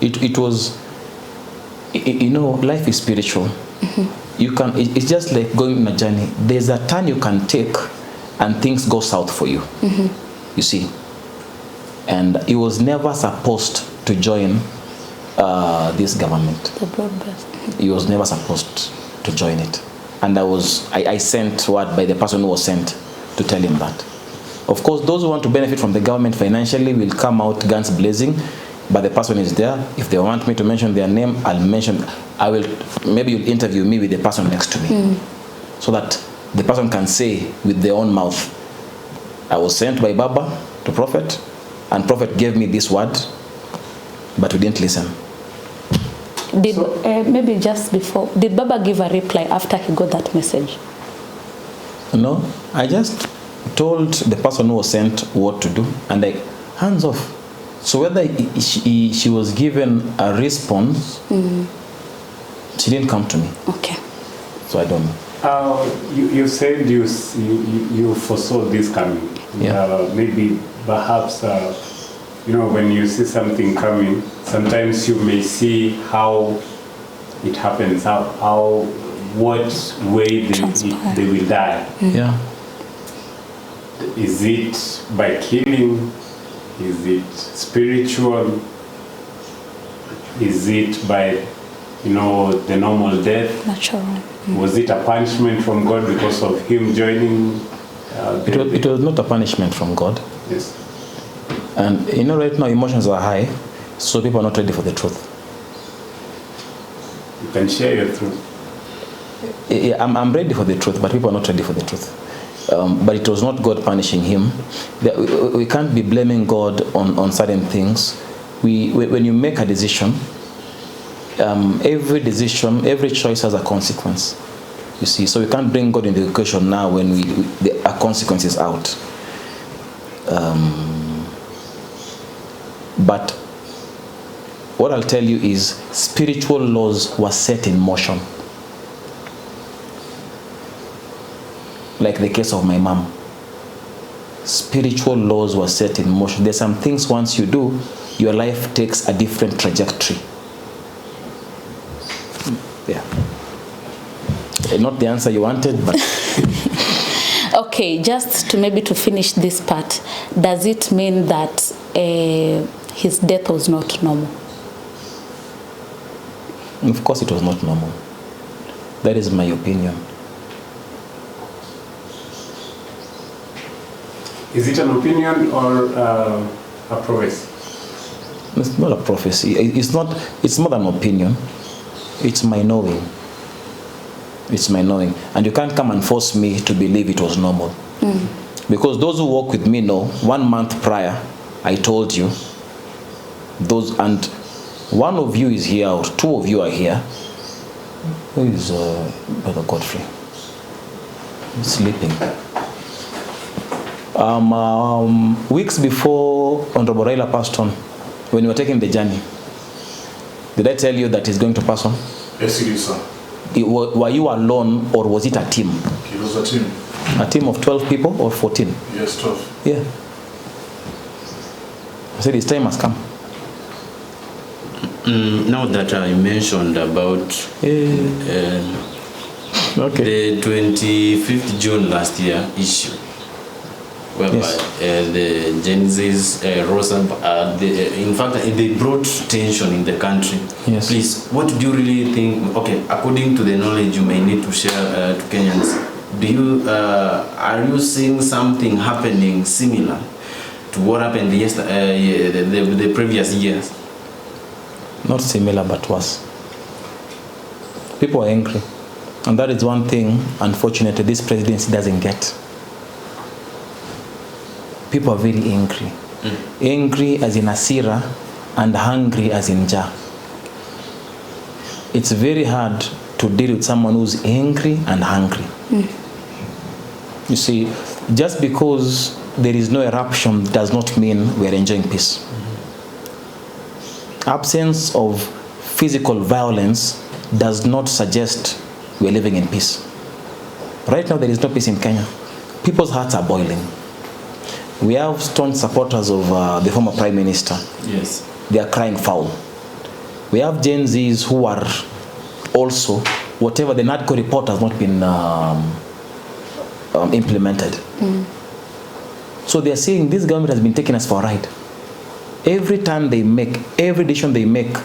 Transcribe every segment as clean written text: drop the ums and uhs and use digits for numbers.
it was, you know, life is spiritual. You can, it's just like going on a journey. There's a turn you can take and things go south for you. You see. And he was never supposed to join this government. The broadcast. He was never supposed to join it. And I sent word by the person who was sent to tell him that. Of course, those who want to benefit from the government financially will come out guns blazing, but the person is there. If they want me to mention their name, I'll mention. I will. Maybe you'll interview me with the person next to me, so that the person can say with their own mouth, I was sent by Baba to Prophet, and Prophet gave me this word, but we didn't listen. Maybe just before, did Baba give a reply after he got that message? No, I just told the person who was sent what to do, and hands off. So whether she was given a response, she didn't come to me. Okay. So I don't know. You said you foresaw this coming. Yeah. Maybe perhaps when you see something coming, sometimes you may see how it happens, what way they will die. Yeah. Is it by killing? Is it spiritual? Is it by, the normal death? Natural. Was it a punishment from God because of him joining? It was not a punishment from God. Yes. And right now emotions are high, so people are not ready for the truth. You can share your truth. Yeah, I'm ready for the truth, but people are not ready for the truth. But it was not God punishing him. We can't be blaming God on certain things. When you make a decision, every choice has a consequence. You see, so we can't bring God into the equation now when a consequence is out. But what I'll tell you is spiritual laws were set in motion. Like the case of my mom. Spiritual laws were set in motion. There's some things once you do, your life takes a different trajectory. Yeah. Not the answer you wanted, but... Okay, just to finish this part, does it mean that his death was not normal? Of course it was not normal. That is my opinion. Is it an opinion or a prophecy? It's not a prophecy. It's more than an opinion. It's my knowing. It's my knowing. And you can't come and force me to believe it was normal. Because those who walk with me know, 1 month prior, I told you, and one of you is here, or 2 of you are here. Who is Brother Godfrey? He's sleeping. Weeks before Honorable Raila passed on, when you were taking the journey, did I tell you that he's going to pass on? Yes, it is, sir. Were you alone or was it a team? It was a team. A team of 12 people or 14? Yes, 12. Yeah. I said his time has come. Now that I mentioned about the 25th June last year issue, whereby the Genesis rose up, in fact, they brought tension in the country. Yes. Please, what do you really think? Okay, according to the knowledge you may need to share to Kenyans, are you seeing something happening similar to what happened the previous years? Not similar, but worse. People are angry. And that is one thing, unfortunately, this presidency doesn't get. People are very angry. Angry as in asira and hungry as in ja. It's very hard to deal with someone who's angry and hungry. You see, just because there is no eruption does not mean we're enjoying peace. Absence of physical violence does not suggest we're living in peace. Right now there is no peace in Kenya. People's hearts are boiling. We have staunch supporters of the former Prime Minister. Yes. They are crying foul. We have Gen Zs who are also, whatever the NADCO report has not been implemented. So they are saying this government has been taking us for a ride. Every time they make, every decision they make,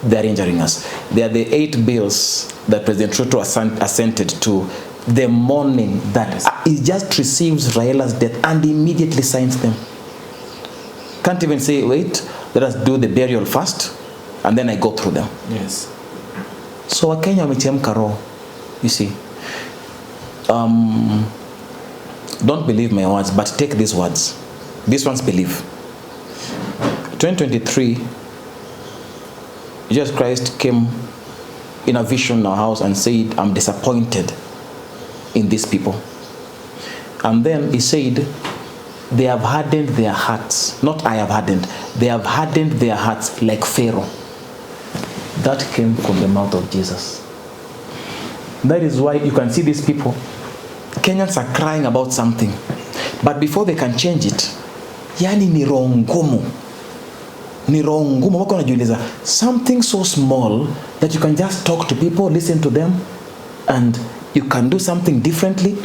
they are injuring us. They are the 8 bills that President Ruto assented to the morning that he just receives Raila's death and immediately signs them. Can't even say, wait, let us do the burial first, and then I go through them. Yes. So Wakenya wamechemka roho, you see. Don't believe my words, but take these words. These ones believe. 2023, Jesus Christ came in a vision in our house and said, I'm disappointed in these people. And then he said, they have hardened their hearts. Not I have hardened. They have hardened their hearts like Pharaoh. That came from the mouth of Jesus. That is why you can see these people. Kenyans are crying about something. But before they can change it, yani ni roho ngumu. Ni roho ngumu. Wako wanajiuliza, something so small that you can just talk to people, listen to them, and you can do something differently.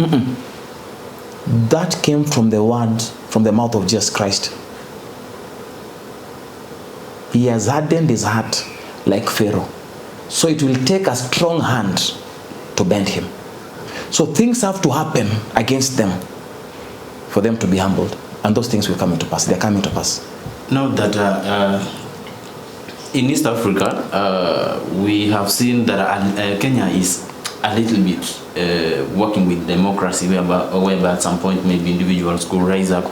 That came from the word, from the mouth of Jesus Christ. He has hardened his heart like Pharaoh. So it will take a strong hand to bend him. So things have to happen against them for them to be humbled. And those things will come into pass. They're coming to pass. Now that in East Africa, we have seen that Kenya is a little bit working with democracy, whereby at some point maybe individuals could rise up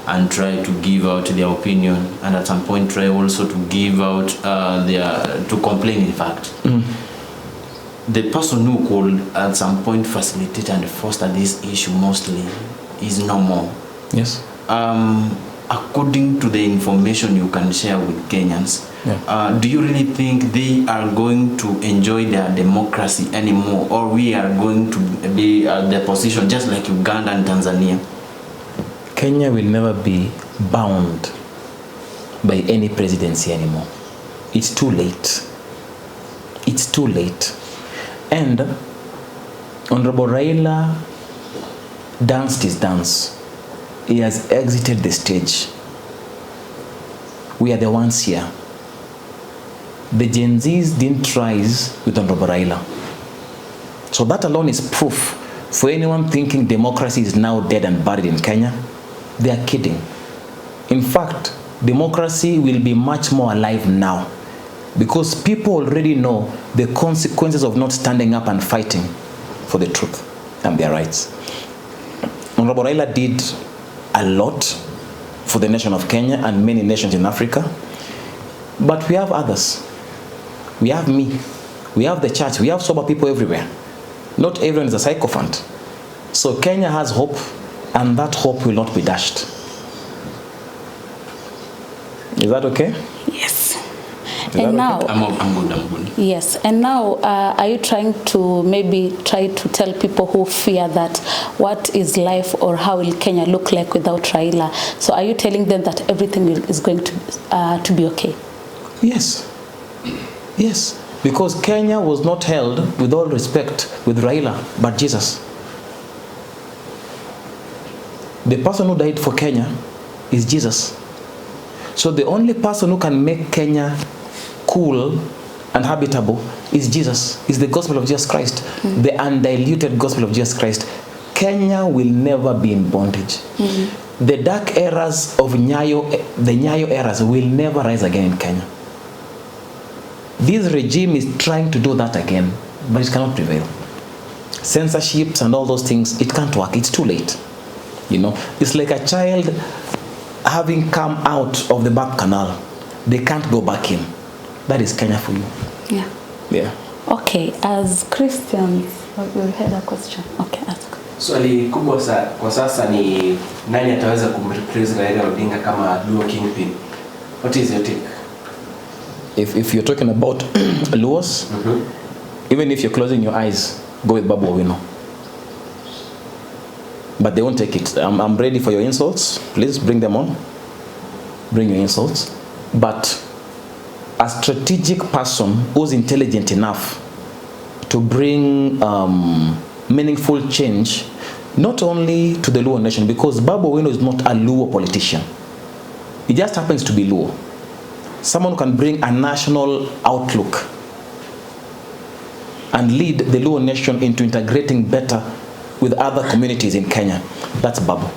and try to give out their opinion, and at some point try also to give out to complain, in fact. The person who could at some point facilitate and foster this issue mostly is no more. Yes. According to the information you can share with Kenyans, do you really think they are going to enjoy their democracy anymore, or we are going to be at their position just like Uganda and Tanzania? Kenya will never be bound by any presidency anymore. It's too late. It's too late. And Honorable Raila danced his dance. He has exited the stage. We are the ones here. The Gen Zs didn't rise with Honorable Raila. So that alone is proof for anyone thinking democracy is now dead and buried in Kenya. They are kidding. In fact, democracy will be much more alive now because people already know the consequences of not standing up and fighting for the truth and their rights. Honorable Raila did a lot for the nation of Kenya and many nations in Africa, but we have others. We have me. We have the church. We have sober people everywhere. Not everyone is a sycophant. So Kenya has hope, and that hope will not be dashed. Is that okay? Yes. Is And that now, okay? I'm good. yes. And now, are you trying to maybe try to tell people who fear that what is life or how will Kenya look like without Raila? So are you telling them that everything is going to be okay? Yes. Yes. Because Kenya was not held, with all respect, with Raila, but Jesus. The person who died for Kenya is Jesus. So the only person who can make Kenya cool and habitable is Jesus, is the gospel of Jesus Christ, the undiluted gospel of Jesus Christ. Kenya will never be in bondage. The dark eras of Nyayo, the Nyayo eras will never rise again in Kenya. This regime is trying to do that again, but it cannot prevail. Censorships and all those things, it can't work. It's too late. You know, it's like a child having come out of the back canal. They can't go back in. That is Kenya for you. Yeah. Yeah. Okay, as Christians, we had a question. Okay, ask. Swali kubwa kwa sasa ni nani ataweza kumreplace Raila Odinga kama duo kingpin? What is your take? If you're talking about Luos, even if you're closing your eyes, go with Babu Owino. But they won't take it. I'm ready for your insults. Please bring them on. Bring your insults. But a strategic person who's intelligent enough to bring meaningful change, not only to the Luo nation, because Babu Owino is not a Luo politician. He just happens to be Luo. Someone who can bring a national outlook and lead the Luo nation into integrating better with other communities in Kenya. That's Babu.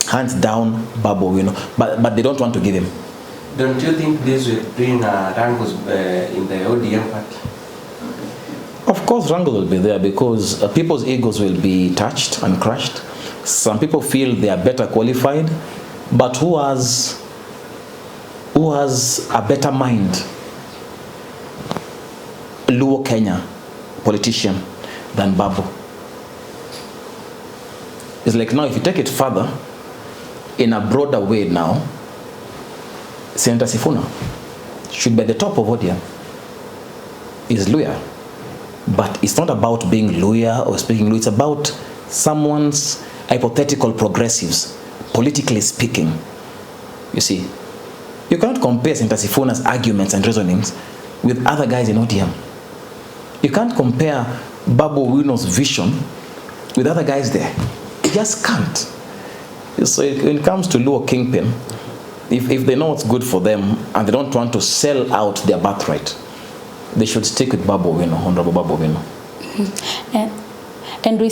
Hands down, Babu Owino. But they don't want to give him. Don't you think this will bring wrangles in the ODM party? Of course, wrangles will be there because people's egos will be touched and crushed. Some people feel they are better qualified, but who has a better mind? Luo Kenya politician than Babu. It's like now, if you take it further, in a broader way now, Senator Sifuna should be at the top of ODM. Is Luya. But it's not about being Luya or speaking Luya. It's about someone's hypothetical progressives, politically speaking. You see, you cannot compare Senator Sifuna's arguments and reasonings with other guys in ODM. You can't compare Babu Owino's vision with other guys there. You just can't. So when it comes to Luo Kingpin, if they know what's good for them and they don't want to sell out their birthright, they should stick with Babu Owino, Honorable Babu Owino. And we